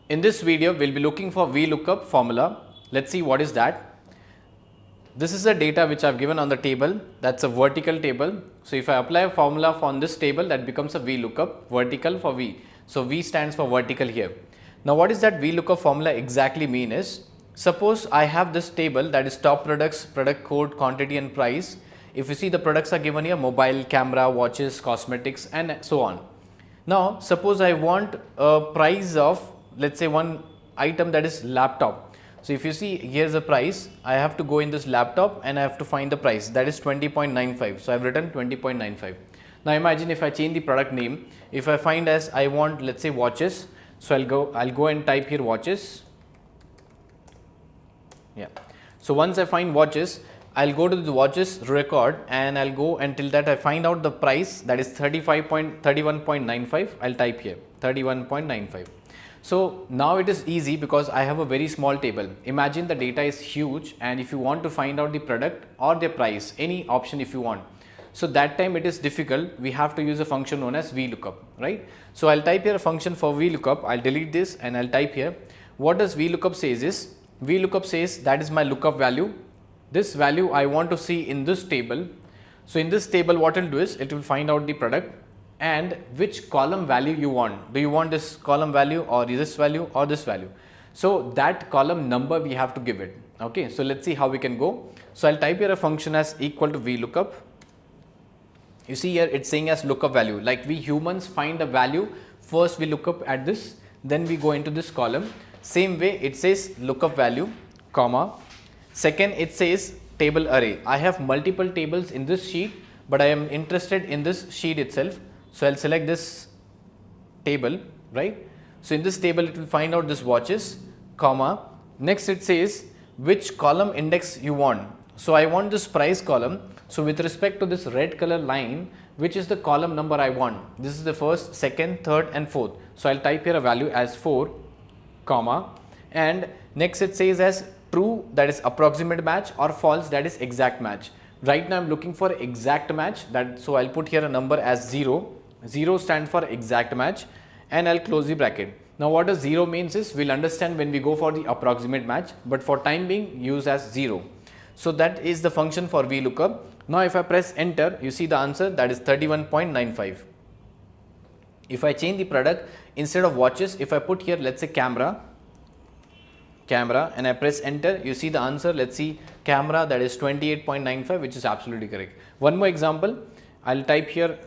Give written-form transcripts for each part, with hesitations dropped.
In this video, we'll be looking for VLOOKUP formula. Let's see what is that. This is the data which I've given on the table. That's a vertical table. So if I apply a formula on this table, that becomes a VLOOKUP, vertical for V. So V stands for vertical here. Now what is that VLOOKUP formula exactly mean is, suppose I have this table that is top products, product code, quantity and price. If you see, the products are given here: mobile, camera, watches, cosmetics and so on. Now suppose I want a price of, let's say, one item, that is laptop. So if you see, here's a price. I have to go in this laptop and I have to find the price, that is 20.95. So I've written 20.95. Now imagine if I change the product name. If I find as I want, let's say, watches, so I'll go and type here watches. Yeah. So once I find watches, I'll go to the watches record and I'll go until that I find out the price, that is 31.95. I'll type here 31.95. So now it is easy because I have a very small table. Imagine the data is huge, and if you want to find out the product or the price, any option if you want, so that time it is difficult. We have to use a function known as VLOOKUP, right? So I'll type here a function for VLOOKUP. I'll delete this and I'll type here. What does VLOOKUP says is, VLOOKUP says that is my lookup value. This value I want to see in this table. So in this table, what it will do is, it will find out the product and which column value you want. Do you want this column value or this value or this value? So that column number we have to give it. Okay, so let's see how we can go. So I'll type here a function as equal to VLOOKUP. You see here it's saying as lookup value. Like we humans find a value, first we look up at this, then we go into this column. Same way it says lookup value, comma. Second it says table array. I have multiple tables in this sheet, but I am interested in this sheet itself. So I'll select this table, right? So in this table it will find out this watches, comma. Next it says which column index you want. So I want this price column. So with respect to this red color line, which is the column number I want? This is the first, second, third and fourth. So I'll type here a value as 4, comma, and next it says as true, that is approximate match, or false, that is exact match. Right now I'm looking for exact match, that so I'll put here a number as 0. 0 stands for exact match, and I'll close the bracket. Now what does 0 means is, we'll understand when we go for the approximate match, but for time being use as 0. So that is the function for VLOOKUP. Now if I press enter, you see the answer, that is 31.95. If I change the product, instead of watches, if I put here, let's say camera, and I press enter, you see the answer, let's see, camera, that is 28.95, which is absolutely correct. One more example, I'll type here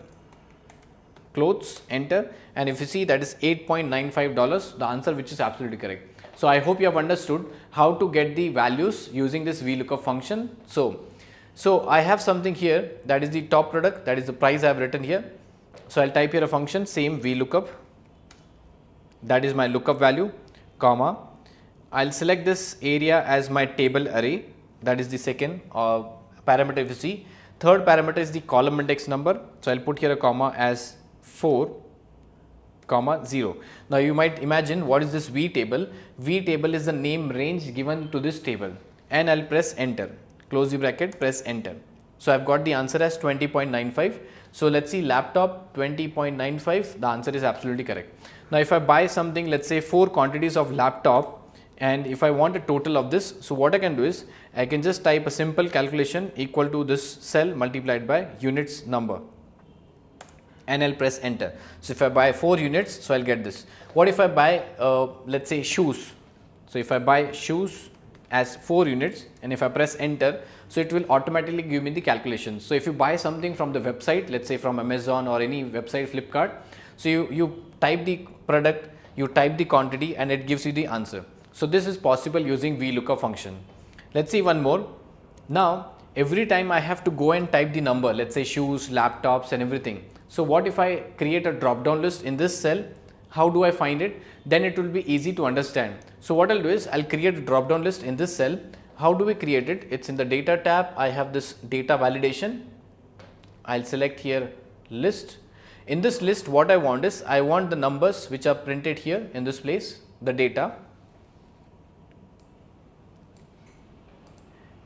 clothes, enter, and if you see, that is $8.95, the answer, which is absolutely correct. So I hope you have understood how to get the values using this VLOOKUP function. So I have something here, that is the top product, that is the price I have written here. So I'll type here a function, same VLOOKUP, that is my lookup value, comma. I'll select this area as my table array, that is the second parameter if you see. Third parameter is the column index number. So I'll put here a comma as 4, comma 0. Now you might imagine, what is this V table? V table is the name range given to this table, and I'll press enter, close the bracket, press enter. So I've got the answer as 20.95. So let's see, laptop 20.95, the answer is absolutely correct. Now if I buy something, let's say 4 quantities of laptop, and if I want a total of this, so what I can do is, I can just type a simple calculation equal to this cell multiplied by units number, and I'll press enter. So if I buy 4 units, so I'll get this. What if I buy, let's say shoes? So if I buy shoes as 4 units, and if I press enter, so it will automatically give me the calculation. So if you buy something from the website, let's say from Amazon or any website, Flipkart, so you type the product, you type the quantity, and it gives you the answer. So this is possible using VLOOKUP function. Let's see one more. Now every time I have to go and type the number, let's say shoes, laptops and everything. So what if I create a drop down list in this cell? How do I find it? Then it will be easy to understand. So what I'll do is, I'll create a drop down list in this cell. How do we create it? It's in the data tab. I have this data validation. I'll select here list. In this list, what I want is, I want the numbers which are printed here in this place, the data,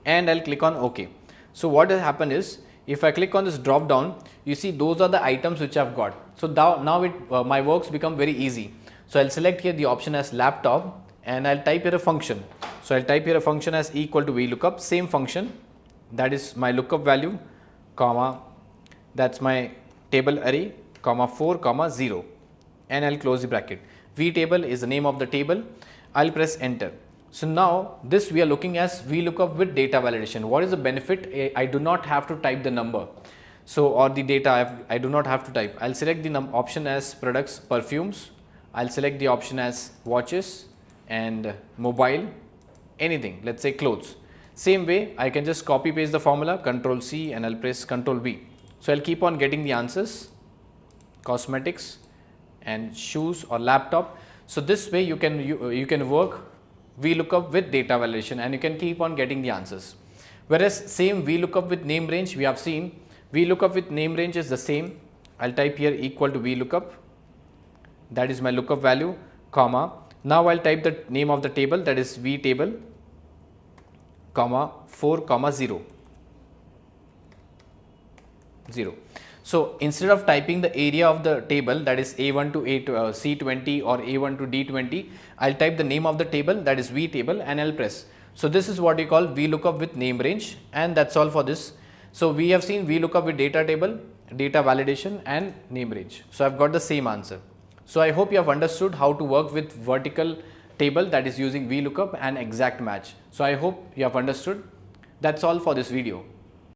and I'll click on OK. So what has happened is, if I click on this drop down, you see those are the items which I've got. So now my works become very easy. So I'll select here the option as laptop and I'll type here a function. So I'll type here a function as equal to VLOOKUP, same function, that is my lookup value, comma, that's my table array, comma 4, comma 0, and I'll close the bracket. VTable is the name of the table. I'll press enter. So now this we are looking as VLOOKUP with data validation. What is the benefit? I do not have to type the number. So or the data I do not have to type. I'll select the option as products, perfumes. I'll select the option as watches and mobile, anything, let's say clothes. Same way I can just copy paste the formula, Control C, and I'll press Control V. So I'll keep on getting the answers, cosmetics and shoes or laptop. So this way you can work VLOOKUP with data validation and you can keep on getting the answers. Whereas same VLOOKUP with name range, we have seen VLOOKUP with name range is the same. I'll type here equal to VLOOKUP, that is my lookup value, comma. Now I'll type the name of the table, that is VTable, comma 4, comma 0. So instead of typing the area of the table, that is A1 to C20 or A1 to D20, I'll type the name of the table, that is VTable, and I'll press. So this is what we call VLOOKUP with name range, and that's all for this. So we have seen VLOOKUP with data table, data validation and name range. So I've got the same answer. So I hope you have understood how to work with vertical table, that is using VLOOKUP and exact match. So I hope you have understood. That's all for this video.